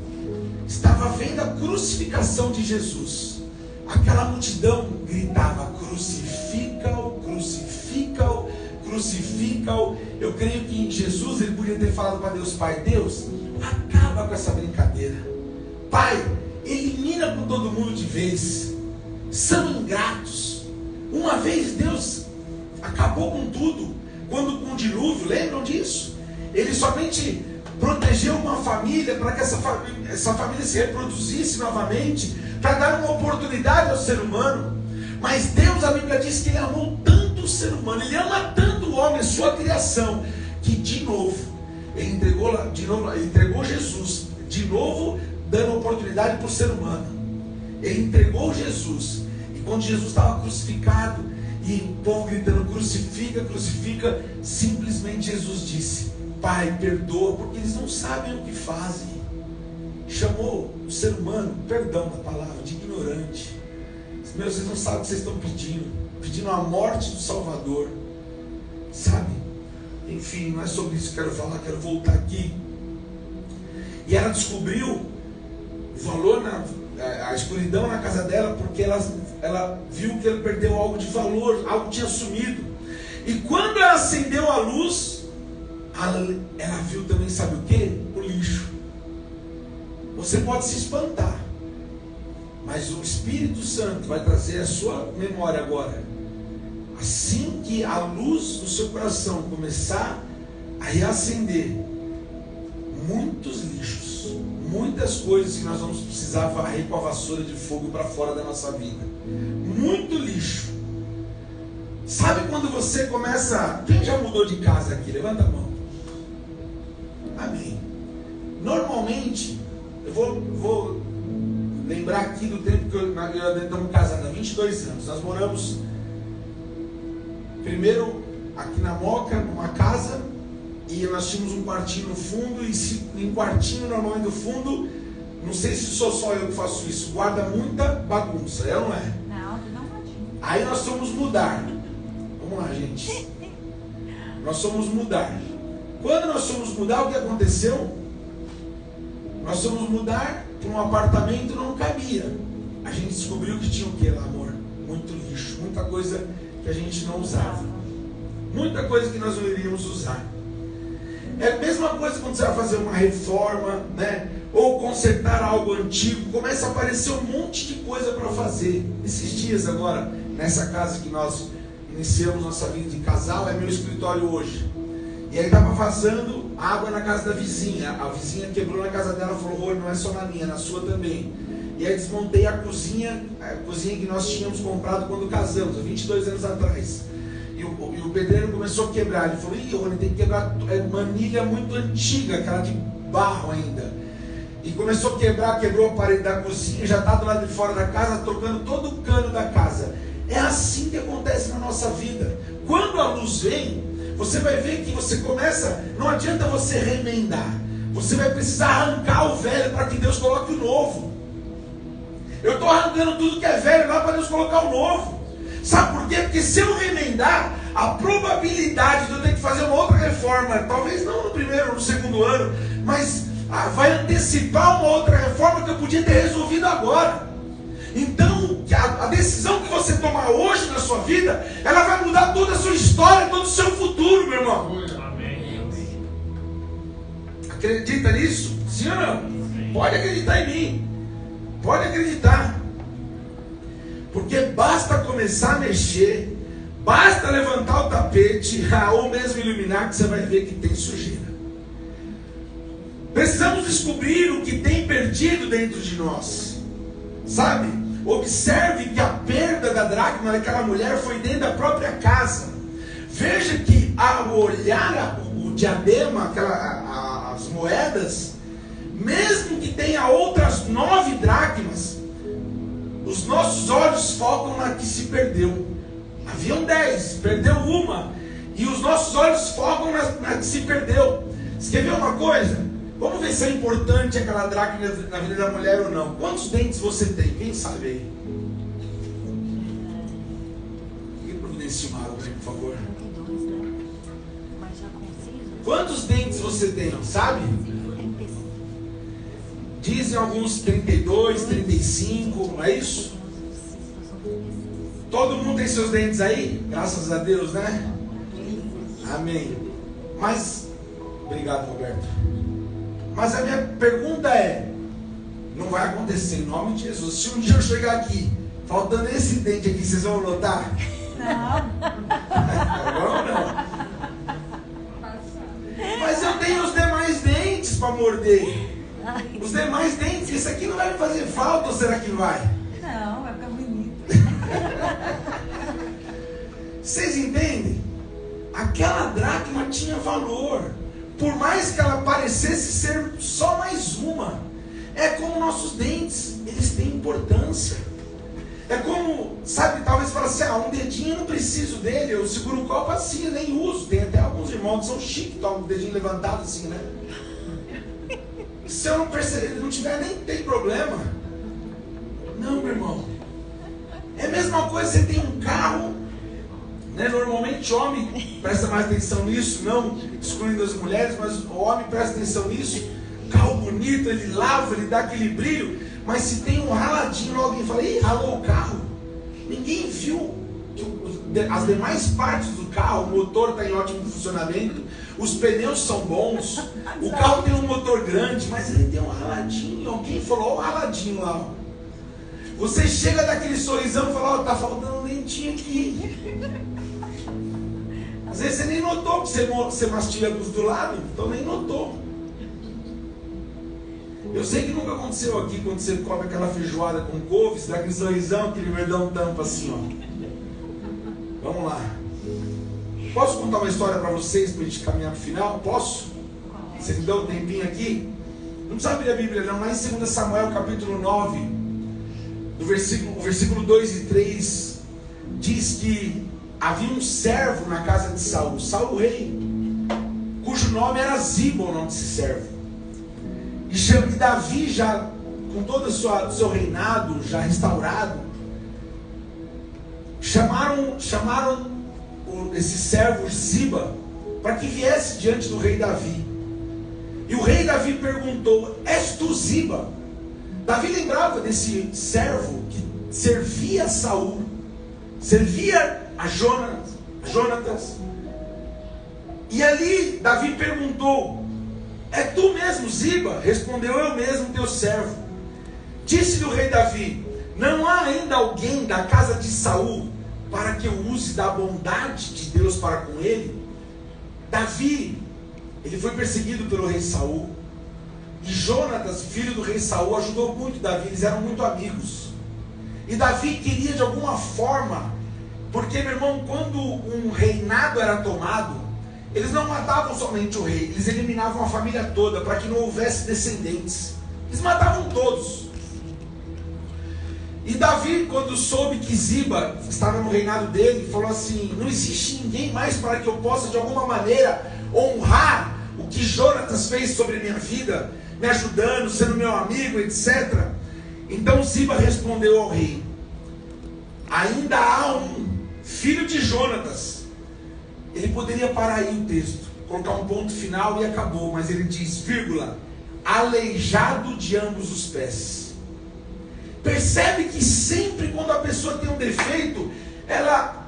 estava vendo a crucificação de Jesus, aquela multidão gritava: crucifica-o, crucifica-o, crucifica-o. Eu creio que em Jesus ele podia ter falado para Deus Pai: Deus, acaba com essa brincadeira. Pai, elimina com todo mundo de vez. São ingratos. Uma vez Deus acabou com tudo, quando com o dilúvio, lembram disso? Ele somente protegeu uma família para que essa família se reproduzisse novamente, para dar uma oportunidade ao ser humano. Mas Deus, a Bíblia diz que Ele amou tanto o ser humano, Ele ama tanto o homem, a sua criação, que de novo Ele entregou Jesus, de novo dando oportunidade para o ser humano. Ele entregou Jesus, e quando Jesus estava crucificado, e o povo gritando: crucifica, crucifica, simplesmente Jesus disse: Pai, perdoa, porque eles não sabem o que fazem. chamou o ser humano, perdão da palavra, de ignorante. Meu, vocês não sabem o que vocês estão pedindo a morte do Salvador, sabe? Enfim, não é sobre isso que eu quero falar, quero voltar aqui. E ela descobriu o valor, a escuridão na casa dela, porque ela viu que ela perdeu algo de valor, algo tinha sumido. E quando ela acendeu a luz, ela viu também, sabe o que? O lixo. Você pode se espantar, mas o Espírito Santo vai trazer a sua memória agora. Assim que a luz do seu coração começar a reacender, muitos lixos, muitas coisas que nós vamos precisar varrer com a vassoura de fogo para fora da nossa vida. Muito lixo. Sabe quando você começa... Quem já mudou de casa aqui? Levanta a mão. Amém. Normalmente, eu vou lembrar aqui do tempo que nós estamos casados há 22 anos. Nós moramos primeiro aqui na Moca, numa casa, e nós tínhamos um quartinho no fundo, e em quartinho normalmente do fundo, não sei se sou só eu que faço isso, guarda muita bagunça, é ou não é? Não pode. Aí nós fomos mudar. Vamos lá, gente. Nós fomos mudar. Quando nós fomos mudar, o que aconteceu? Nós fomos mudar para um apartamento, não cabia. A gente descobriu que tinha o que lá, amor? Muito lixo, muita coisa que a gente não usava. Muita coisa que nós não iríamos usar. É a mesma coisa quando você vai fazer uma reforma, né? Ou consertar algo antigo. Começa a aparecer um monte de coisa para fazer. Esses dias agora, nessa casa que nós iniciamos nossa vida de casal, é meu escritório hoje. E aí estava vazando água na casa da vizinha. A vizinha quebrou na casa dela e falou: não é só na minha, na sua também. E aí desmontei a cozinha que nós tínhamos comprado quando casamos, há 22 anos atrás. E o pedreiro começou a quebrar. Ele falou: ih, Rony, tem que quebrar manilha muito antiga, aquela de barro ainda. E começou a quebrar, quebrou a parede da cozinha, já está do lado de fora da casa, trocando todo o cano da casa. É assim que acontece na nossa vida. Quando a luz vem, você vai ver que você começa, não adianta você remendar. Você vai precisar arrancar o velho para que Deus coloque o novo. Eu estou arrancando tudo que é velho lá para Deus colocar o novo. Sabe por quê? Porque se eu remendar, a probabilidade de eu ter que fazer uma outra reforma, talvez não no primeiro ou no segundo ano, mas vai antecipar uma outra reforma que eu podia ter resolvido agora. Então, a decisão que você tomar hoje na sua vida, ela vai mudar toda a sua história, todo o seu futuro, meu irmão. Amém. Acredita nisso? Sim ou não? Pode acreditar em mim. Pode acreditar. Porque basta começar a mexer, basta levantar o tapete, ou mesmo iluminar, que você vai ver que tem sujeira. Precisamos descobrir o que tem perdido dentro de nós. Sabe? Observe que a perda da dracma daquela mulher foi dentro da própria casa. Veja que ao olhar o diadema, as moedas, mesmo que tenha outras 9 dracmas, os nossos olhos focam na que se perdeu. Haviam 10, perdeu uma, e os nossos olhos focam na que se perdeu. Você quer ver uma coisa? Vamos ver se é importante aquela dracma na vida da mulher ou não. Quantos dentes você tem? Quem sabe aí? Quem providencia uma água para mim, por favor? Quantos dentes você tem? Sabe? Dizem alguns 32, 35, não é isso? Todo mundo tem seus dentes aí? Graças a Deus, né? Amém. Mas, obrigado, Roberto. Mas a minha pergunta é, não vai acontecer em nome de Jesus. Se um dia eu chegar aqui, faltando esse dente aqui, vocês vão notar? Não. Não. Mas eu tenho os demais dentes para morder. Os demais dentes, isso aqui não vai me fazer falta, ou será que vai? Não, vai ficar bonito. Vocês entendem? Aquela dracma tinha valor. Por mais que ela parecesse ser só mais uma. É como nossos dentes, eles têm importância. É como, sabe, talvez fala assim, um dedinho eu não preciso dele, eu seguro o copo assim, eu nem uso. Tem até alguns irmãos que são chiques, tomam o dedinho levantado assim, né? se eu não perceber, não tiver, nem tem problema. Não, meu irmão. É a mesma coisa, você tem um carro, né? Normalmente o homem presta mais atenção nisso, não excluindo as mulheres, mas o homem presta atenção nisso. Carro bonito, ele lava, ele dá aquele brilho, mas se tem um raladinho, alguém fala, ih, ralou o carro. Ninguém viu que as demais partes do carro, o motor está em ótimo funcionamento, os pneus são bons, o carro tem um motor grande, mas ele tem um raladinho. Alguém falou, ó, o raladinho lá. Ó. Você chega daquele sorrisão e fala, ó, tá faltando um dentinho aqui. Às vezes você nem notou, porque você mastiga dos do lado, então nem notou. Eu sei que nunca aconteceu aqui quando você come aquela feijoada com couve, você dá aquele sorrisão, aquele verdão tampa assim, ó. Vamos lá. Posso contar uma história para vocês, para a gente caminhar para o final? Posso? Você me dá um tempinho aqui? Não precisa abrir a Bíblia não, lá em 2 Samuel capítulo 9, o versículo 2 e 3, diz que havia um servo na casa de Saul, Saul rei, cujo nome era Ziba, o nome desse servo. E Davi, já com todo o seu reinado já restaurado, chamaram esse servo Ziba para que viesse diante do rei Davi. E o rei Davi perguntou, és tu Ziba? Davi lembrava desse servo que servia a Saul, servia a Jonatas. E ali Davi perguntou, é tu mesmo, Ziba? Respondeu, eu mesmo, teu servo. Disse-lhe o rei Davi, não há ainda alguém da casa de Saul para que eu use da bondade de Deus para com ele? Davi, ele foi perseguido pelo rei Saul. E Jonatas, filho do rei Saul, ajudou muito Davi, eles eram muito amigos. E Davi queria de alguma forma, porque, meu irmão, quando um reinado era tomado, eles não matavam somente o rei, eles eliminavam a família toda, para que não houvesse descendentes. Eles matavam todos. E Davi, quando soube que Ziba estava no reinado dele, falou assim, não existe ninguém mais para que eu possa de alguma maneira honrar o que Jonatas fez sobre a minha vida, me ajudando, sendo meu amigo, etc. Então Ziba respondeu ao rei, ainda há um filho de Jonatas. Ele poderia parar aí o texto, colocar um ponto final e acabou, mas ele diz, vírgula, aleijado de ambos os pés. Percebe que sempre quando a pessoa tem um defeito, ela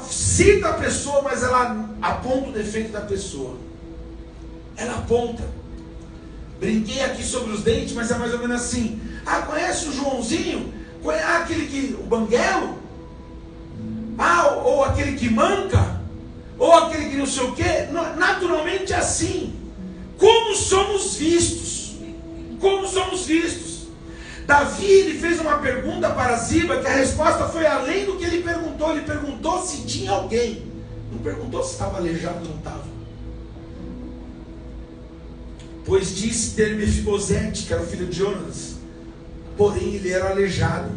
cita a pessoa, mas ela aponta o defeito da pessoa. Ela aponta. Brinquei aqui sobre os dentes, mas é mais ou menos assim. Ah, conhece o Joãozinho? Aquele que, o banguelo? Ah, ou aquele que manca? Ou aquele que não sei o quê? Naturalmente é assim. Como somos vistos? Como somos vistos? Davi, ele fez uma pergunta para Ziba, que a resposta foi além do que ele perguntou. Ele perguntou se tinha alguém. Não perguntou se estava aleijado ou não estava. Pois disse ter Mefibosete, que era o filho de Jonas, porém ele era aleijado.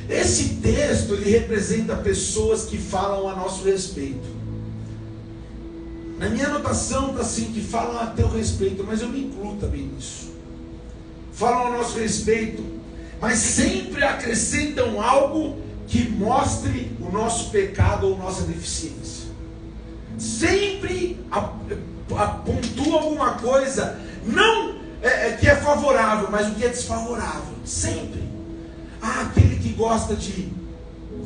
Esse texto, ele representa pessoas que falam a nosso respeito. Na minha anotação está assim, que falam a teu respeito, mas eu me incluo também nisso. Falam a nosso respeito, mas sempre acrescentam algo que mostre o nosso pecado ou nossa deficiência. Sempre pontua alguma coisa, não que é favorável, mas o que é desfavorável. Sempre. Ah, aquele que gosta de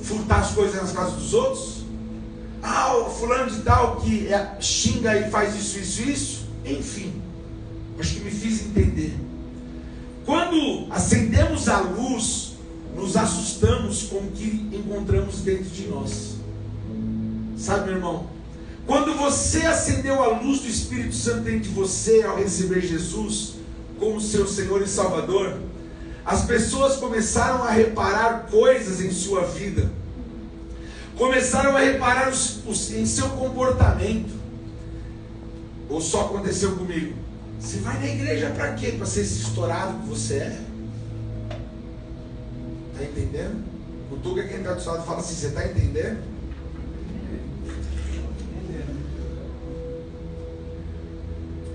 furtar as coisas nas casas dos outros. Ah, o fulano de tal que xinga e faz isso. Enfim, acho que me fiz entender. Quando acendemos a luz, nos assustamos com o que encontramos dentro de nós. Sabe, meu irmão? Quando você acendeu a luz do Espírito Santo dentro de você ao receber Jesus como seu Senhor e Salvador, as pessoas começaram a reparar coisas em sua vida. Começaram a reparar em seu comportamento. Ou só aconteceu comigo? Você vai na igreja para quê? Para ser esse estourado que você é? Está entendendo? O Tuga, quem está do seu lado, fala assim, você está entendendo?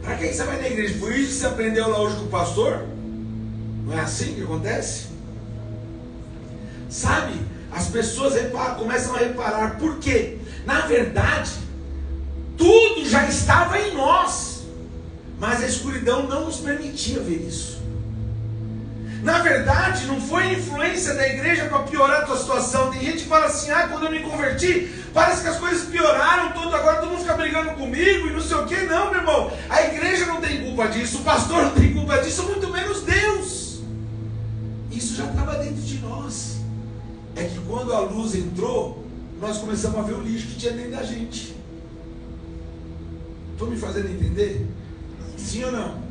Para Para que você vai na igreja? Foi isso que você aprendeu lá hoje com o pastor? Não é assim que acontece? Sabe? As pessoas começam a reparar. Por quê? Na verdade, tudo já estava em nós, mas a escuridão não nos permitia ver isso. Na verdade, não foi a influência da igreja para piorar a tua situação. Tem gente que fala assim: quando eu me converti, parece que as coisas pioraram tudo, agora todo mundo fica brigando comigo e não sei o que. Não, meu irmão, a igreja não tem culpa disso, o pastor não tem culpa disso, muito menos Deus. Isso já estava dentro de nós. É que quando a luz entrou, nós começamos a ver o lixo que tinha dentro da gente. Estou me fazendo entender? Sim ou não?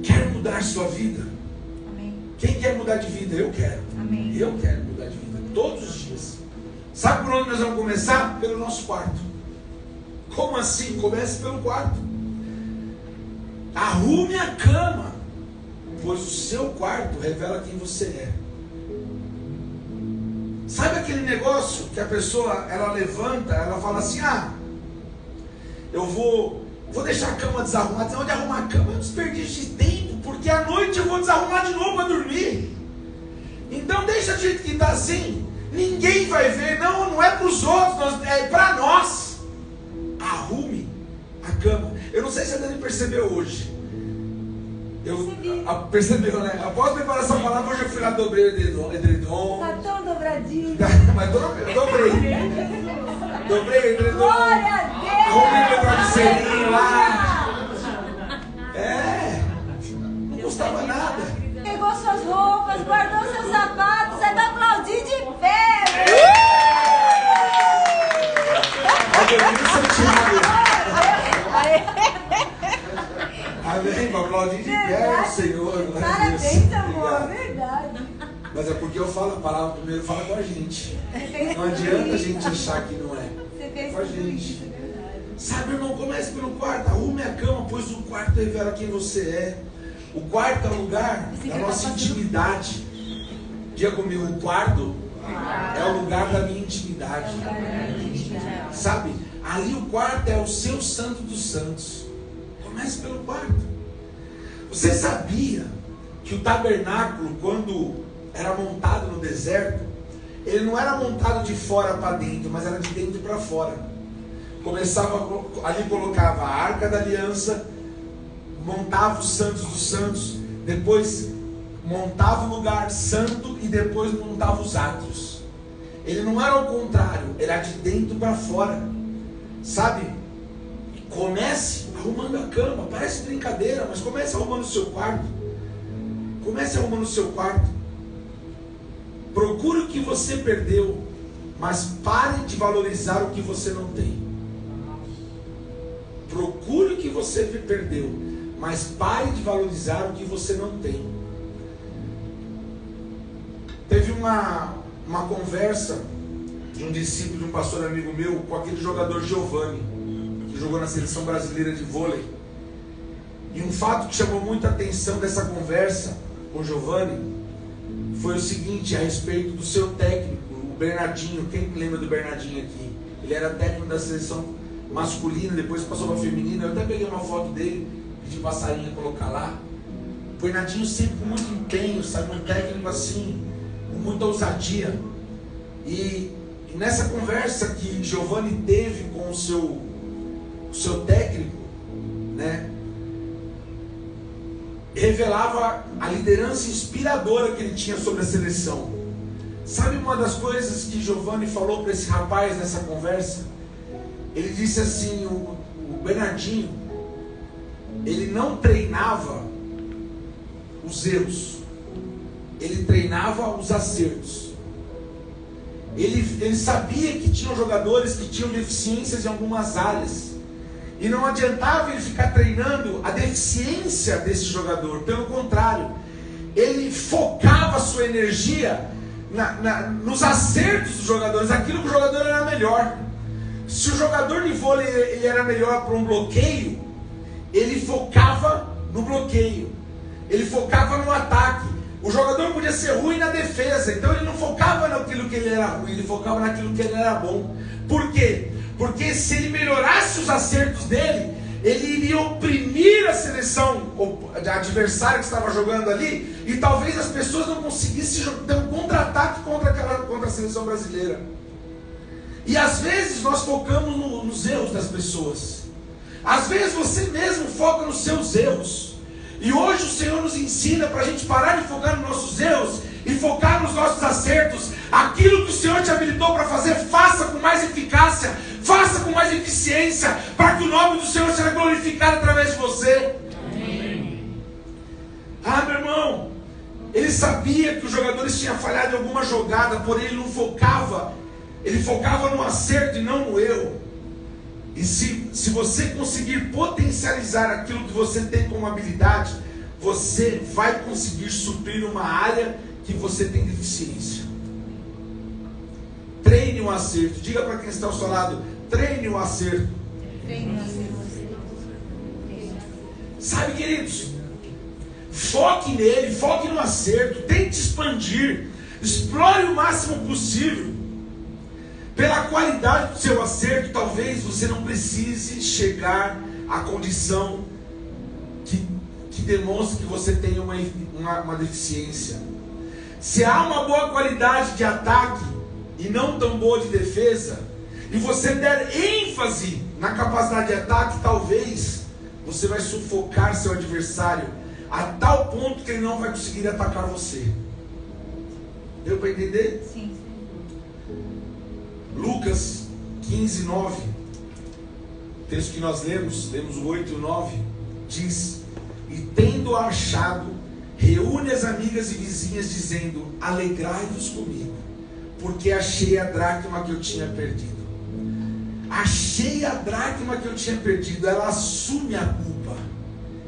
Quer mudar sua vida? Amém. Quem quer mudar de vida? Eu quero. Amém. Eu quero mudar de vida todos os dias. Sabe por onde nós vamos começar? Pelo nosso quarto. Como assim? Comece pelo quarto. Arrume a cama, pois o seu quarto revela quem você é. Sabe aquele negócio que a pessoa, ela levanta, ela fala assim: eu vou deixar a cama desarrumada. Tem onde arrumar a cama? É um desperdício de tempo, porque à noite eu vou desarrumar de novo para dormir. Então deixa do jeito que está assim. Ninguém vai ver. Não é para os outros, é para nós. Arrume a cama. Eu não sei se a Dani percebeu hoje. Percebeu, né? Após preparar essa palavra, hoje eu fui lá, dobrei o edredom. Está tão dobradinho. Mas dobrei. Dobrei o edredom. Glória a Deus. Arrumei meu travesseirinho lá. Não custava nada. Pegou suas roupas, guardou seus sapatos, você vai aplaudir de pé. Amém, para aplaudir de pé, Senhor. Parabéns, amor, verdade. Mas é porque eu falo a palavra primeiro, fala com a gente. Não adianta a gente achar que não é. Você fez com a tudo gente. isso, é verdade. Sabe, irmão, comece pelo quarto. Arrume a cama, pois o quarto revela quem você é. O quarto é o lugar da nossa intimidade. Diga comigo, o quarto é o lugar da minha intimidade. Sabe, ali o quarto é o seu santo dos santos. Comece pelo quarto. Você sabia que o tabernáculo, quando era montado no deserto, ele não era montado de fora para dentro, mas era de dentro para fora. Começava, ali colocava a arca da aliança, montava os santos dos santos, depois montava o lugar santo e depois montava os átrios. Ele não era ao contrário, era de dentro para fora. Sabe? Comece arrumando a cama, parece brincadeira, mas comece arrumando o seu quarto. Comece arrumando o seu quarto. Procure o que você perdeu, mas pare de valorizar o que você não tem. Procure o que você perdeu, mas pare de valorizar o que você não tem. Teve uma conversa de um discípulo de um pastor amigo meu com aquele jogador Giovanni, que jogou na seleção brasileira de vôlei. E um fato que chamou muita atenção dessa conversa com o Giovanni foi o seguinte, a respeito do seu técnico, o Bernardinho. Quem lembra do Bernardinho aqui? Ele era técnico da seleção masculina, depois passou para a feminina. Eu até peguei uma foto dele, pedi passarinho a colocar lá. O Bernardinho sempre com muito empenho, sabe? Um técnico assim, com muita ousadia. E nessa conversa que Giovanni teve com o seu técnico, né, revelava a liderança inspiradora que ele tinha sobre a seleção. Sabe uma das coisas que Giovanni falou para esse rapaz nessa conversa? Ele disse assim, o Bernardinho, ele não treinava os erros, ele treinava os acertos. Ele sabia que tinham jogadores que tinham deficiências em algumas áreas, e não adiantava ele ficar treinando a deficiência desse jogador. Pelo contrário, ele focava a sua energia nos acertos dos jogadores, aquilo que o jogador era melhor. Se o jogador de vôlei ele era melhor para um bloqueio, ele focava no bloqueio, ele focava no ataque. O jogador podia ser ruim na defesa, então ele não focava naquilo que ele era ruim, ele focava naquilo que ele era bom. Por quê? Porque se ele melhorasse os acertos dele, ele iria oprimir a seleção adversária que estava jogando ali, e talvez as pessoas não conseguissem dar um contra-ataque contra a seleção brasileira. E às vezes nós focamos nos erros das pessoas. Às vezes você mesmo foca nos seus erros. E hoje o Senhor nos ensina para a gente parar de focar nos nossos erros e focar nos nossos acertos. Aquilo que o Senhor te habilitou para fazer, faça com mais eficácia, faça com mais eficiência, para que o nome do Senhor seja glorificado através de você. Amém. Meu irmão, ele sabia que os jogadores tinham falhado em alguma jogada, porém ele não focava. Ele focava no acerto e não no erro. E se você conseguir potencializar aquilo que você tem como habilidade, você vai conseguir suprir uma área que você tem deficiência. Treine o acerto. Diga para quem está ao seu lado: treine o acerto. Treine o acerto. Sabe, queridos, foque nele, foque no acerto. Tente expandir. Explore o máximo possível. Pela qualidade do seu acerto, talvez você não precise chegar à condição que demonstre que você tem uma deficiência. Se há uma boa qualidade de ataque e não tão boa de defesa, e você der ênfase na capacidade de ataque, talvez você vai sufocar seu adversário a tal ponto que ele não vai conseguir atacar você. Deu para entender? Sim. Lucas 15, 9, texto que nós lemos o 8 e o 9, diz: e tendo achado, reúne as amigas e vizinhas, dizendo: alegrai-vos comigo, porque achei a dracma que eu tinha perdido. Achei a dracma que eu tinha perdido. Ela assume a culpa.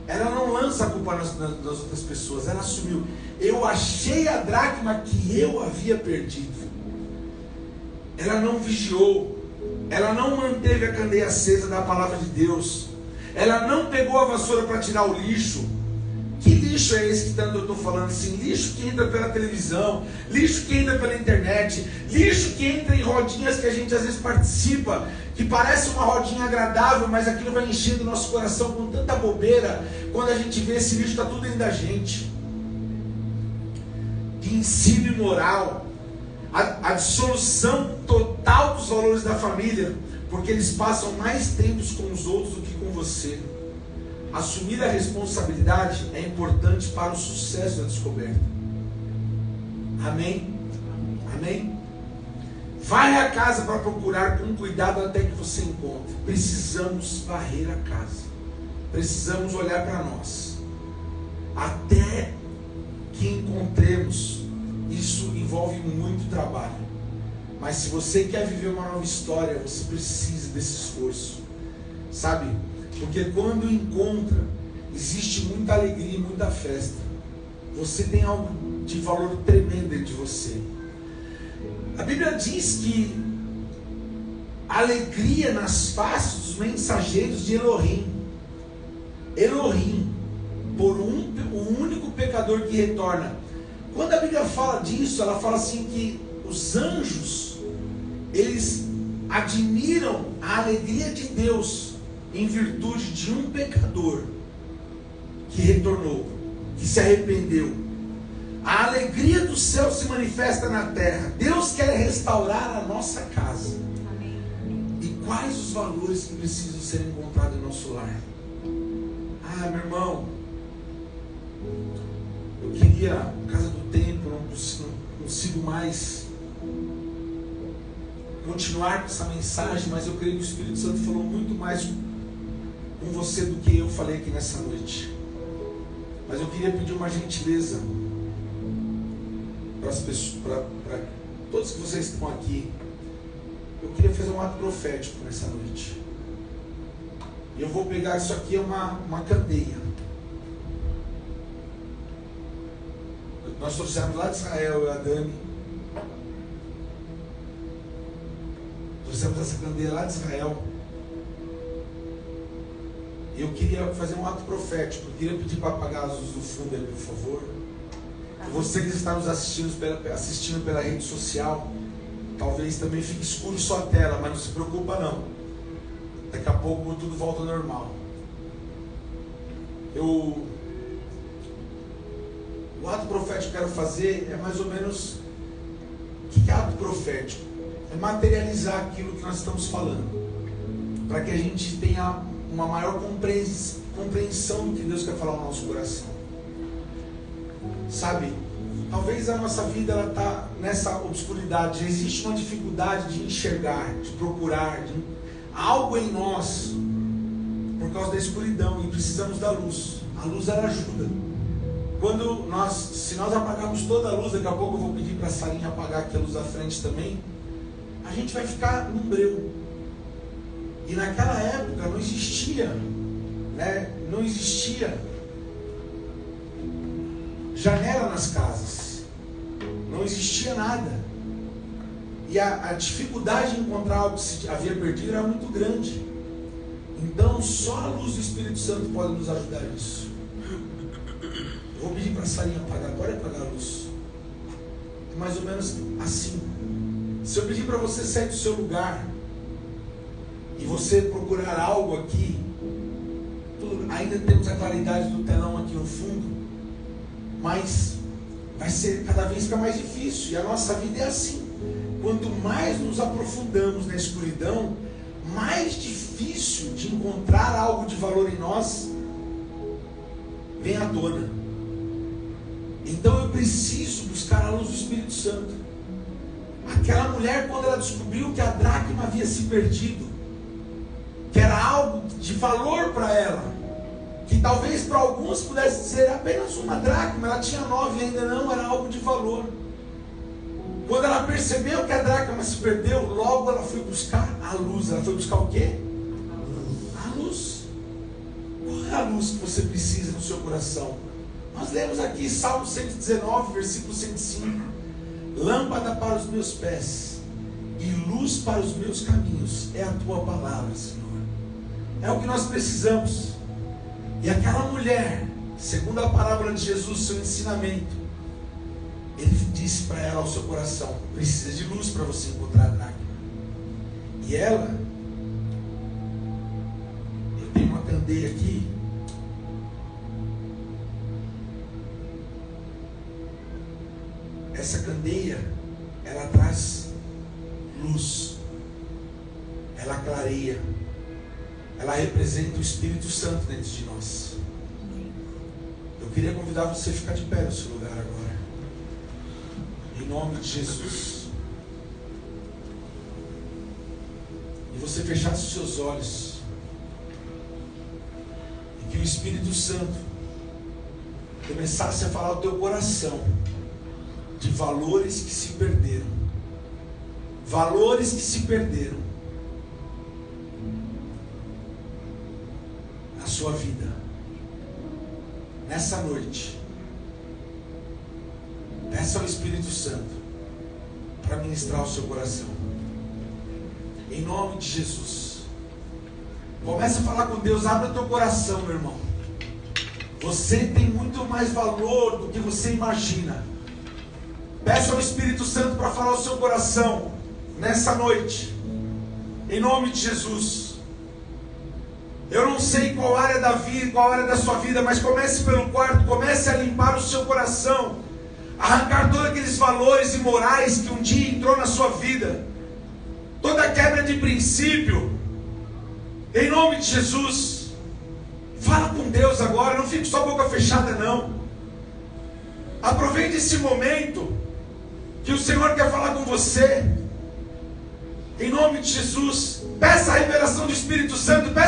Ela não lança a culpa nas outras pessoas. Ela assumiu: eu achei a dracma que eu havia perdido. Ela não vigiou, ela não manteve a candeia acesa da palavra de Deus, ela não pegou a vassoura para tirar o lixo. Que lixo é esse que tanto eu estou falando assim? Lixo que entra pela televisão, lixo que entra pela internet, lixo que entra em rodinhas que a gente às vezes participa, que parece uma rodinha agradável, mas aquilo vai enchendo o nosso coração com tanta bobeira. Quando a gente vê esse lixo, está tudo dentro da gente. De ensino imoral, a dissolução total dos valores da família, porque eles passam mais tempos com os outros do que com você. Assumir a responsabilidade é importante para o sucesso da descoberta. Amém? Amém? Vai à casa para procurar com cuidado até que você encontre. Precisamos varrer a casa. Precisamos olhar para nós. Até que encontremos. Isso envolve muito trabalho. Mas se você quer viver uma nova história, você precisa desse esforço. Sabe? Porque quando encontra, existe muita alegria e muita festa. Você tem algo de valor tremendo dentro de você. A Bíblia diz que a alegria nas faces dos mensageiros de Elohim. Elohim, por o único pecador que retorna. Quando a Bíblia fala disso, ela fala assim que os anjos, eles admiram a alegria de Deus em virtude de um pecador que retornou, que se arrependeu. A alegria do céu se manifesta na terra. Deus quer restaurar a nossa casa. Amém. E quais os valores que precisam ser encontrados em nosso lar? Meu irmão, eu queria, por causa do tempo, não consigo mais continuar com essa mensagem, mas eu creio que o Espírito Santo falou muito mais com você do que eu falei aqui nessa noite. Mas eu queria pedir uma gentileza para as pessoas, para todos que vocês estão aqui. Eu queria fazer um ato profético nessa noite. E eu vou pegar, isso aqui é uma candeia. Nós trouxemos lá de Israel, eu e a Dani. Trouxemos essa candeia lá de Israel. E eu queria fazer um ato profético. Eu queria pedir para apagar as luzes do fundo aí, por favor. E você que está nos assistindo pela rede social, talvez também fique escuro só a tela, mas não se preocupa não. daqui a pouco tudo volta ao normal. O ato profético que eu quero fazer é mais ou menos... O que é ato profético? É materializar aquilo que nós estamos falando, para que a gente tenha uma maior compreensão do que Deus quer falar no nosso coração. Sabe, talvez a nossa vida ela está nessa obscuridade, já existe uma dificuldade de enxergar, de procurar, algo em nós, por causa da escuridão, e precisamos da luz. A luz ela ajuda. Se nós apagarmos toda a luz, daqui a pouco eu vou pedir para a Sarinha apagar aqui a luz da frente também, a gente vai ficar num breu. E naquela época não existia, não existia janela nas casas, não existia nada. E a dificuldade de encontrar algo que se havia perdido era muito grande. Então só a luz do Espírito Santo pode nos ajudar nisso. Eu vou pedir para a Sarinha apagar, pode apagar a luz. É mais ou menos assim. Se eu pedir para você sair do seu lugar e você procurar algo aqui, ainda temos a claridade do telão aqui no fundo, mas vai ser cada vez ficar mais difícil. E a nossa vida é assim. Quanto mais nos aprofundamos na escuridão, mais difícil de encontrar algo de valor em nós vem à tona. Então eu preciso buscar a luz do Espírito Santo. Aquela mulher, quando ela descobriu que a dracma havia se perdido, que era algo de valor para ela, que talvez para alguns pudesse dizer apenas uma dracma, ela tinha 9 ainda, não, era algo de valor. Quando ela percebeu que a dracma se perdeu, logo ela foi buscar a luz. Ela foi buscar o quê? A luz. Qual é a luz que você precisa no seu coração? Nós lemos aqui Salmo 119, versículo 105. Lâmpada para os meus pés e luz para os meus caminhos é a tua palavra, Senhor. É o que nós precisamos. E aquela mulher, segundo a parábola de Jesus, seu ensinamento, ele disse para ela ao seu coração: precisa de luz para você encontrar a dracma. E ela, eu tenho uma candeia aqui, essa candeia, ela traz luz, ela clareia, ela representa o Espírito Santo dentro de nós. Eu queria convidar você a ficar de pé no seu lugar agora, em nome de Jesus, e você fechasse os seus olhos, e que o Espírito Santo começasse a falar ao teu coração de valores que se perderam, valores que se perderam na sua vida. Nessa noite, peça ao Espírito Santo para ministrar o seu coração, em nome de Jesus. Comece a falar com Deus, abra o teu coração, meu irmão. Você tem muito mais valor do que você imagina. Peça ao Espírito Santo para falar ao seu coração nessa noite, em nome de Jesus. Eu não sei qual área da vida, qual área da sua vida, mas comece pelo quarto, comece a limpar o seu coração, arrancar todos aqueles valores imorais que um dia entrou na sua vida, toda quebra de princípio, em nome de Jesus. Fala com Deus agora, não fique só a boca fechada não. Aproveite esse momento que o Senhor quer falar com você, em nome de Jesus. Peça a revelação do Espírito Santo, peça